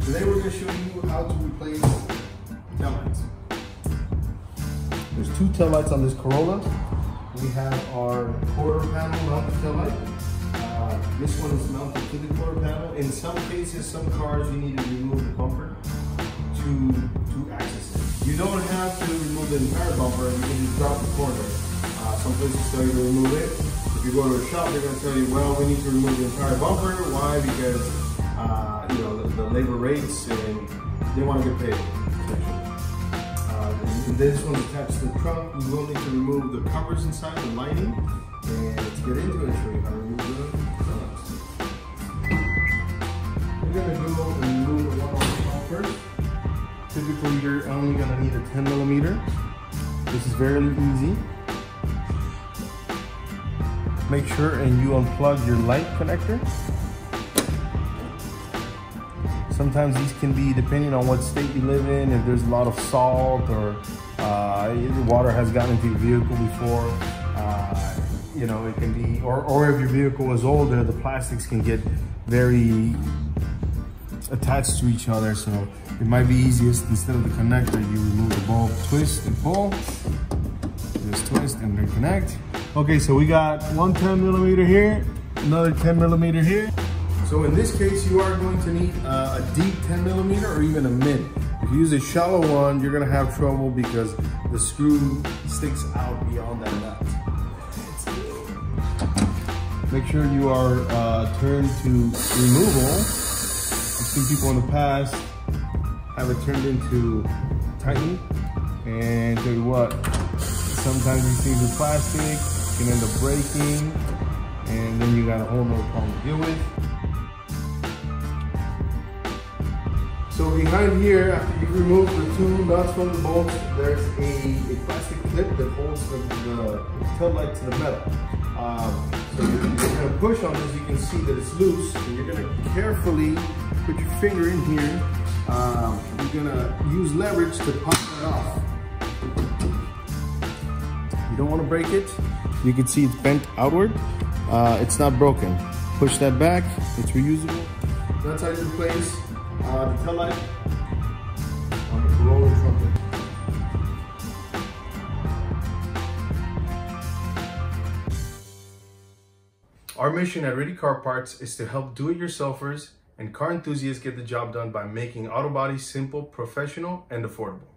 Today we're going to show you how to replace tail lights. There's two tail lights on this Corolla. We have our quarter panel mounted tail light. This one is mounted to the quarter panel. In some cases, some cars, you need to remove the bumper to access it. You don't have to remove the entire bumper. You can just drop the corner. Some places tell you to remove it. If you go to a shop, they're going to tell you, well, we need to remove the entire bumper. Why? Because you know, the labor rates, and they want to get paid. And this one's attached to the trunk. We will need to remove the covers inside, the lining, and let's get into it and show you how to remove the taillights. We're going to go and remove the one on the top first. Typically, you're only going to need a 10 millimeter. This is very easy. Make sure and you unplug your light connector. Sometimes these can be, depending on what state you live in, if there's a lot of salt or water has gotten into your vehicle before, you know, it can be, or if your vehicle is older, the plastics can get very attached to each other. So it might be easiest, instead of the connector, you remove the bulb, twist and pull, just twist and reconnect. Okay, so we got one 10 millimeter here, another 10 millimeter here. So in this case, you are going to need a deep 10 millimeter or even a mid. If you use a shallow one, you're gonna have trouble because the screw sticks out beyond that nut. Make sure you are turned to removal. I've seen people in the past have it turned into tighten, and tell you what, sometimes these things are plastic, can end up breaking, and then you got a whole nother problem to deal with. So behind here, after you remove the two nuts from the bolts, there's a plastic clip that holds the tail light to the metal. So you're going to push on this, you can see that it's loose, and you're going to carefully put your finger in here. You're going to use leverage to pop that off. You don't want to break it. You can see it's bent outward. It's not broken. Push that back, it's reusable. That's how you replace the tail light on the Corolla trumpet. Our mission at Ready Car Parts is to help do-it-yourselfers and car enthusiasts get the job done by making auto body simple, professional, and affordable.